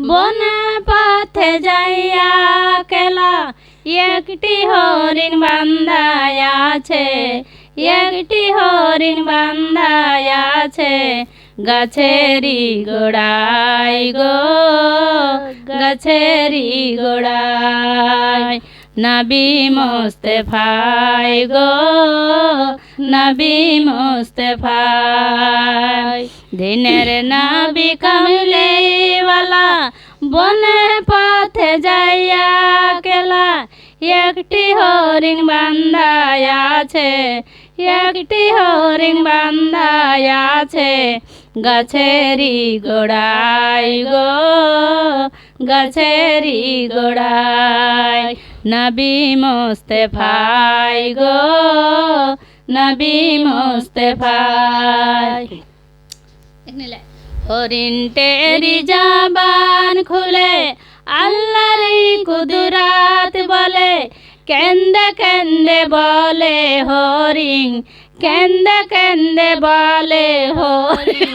বনে পথে যাইয়া কেলা একটি হরিণ বান্ধায় আছে, একটি হরিণ বান্ধায় আছে গাছেরি গোড়ায় গো, গাছেরি গোড়ায়। নবী মুস্তাফায় গো, নবী মুস্তাফায়। দিনের নবী কামলিওয়ালা বনে পথে যাইয়া কেলা একটি হরিণ বান্ধায় আছে, একটি হরিণ বান্ধায় আছে গাছেরি গোড়ায় গো, গাছেরি গোড়ায়। নবী মুস্তাফায় গো, নবী মুস্তাফায়। হরিণটেরি জবান খুলে আল্লাহর কুদরত বলে, কেন্দে কেন্দে বলে হরিণ, কেন্দে কেন্দে বলে হরিণ।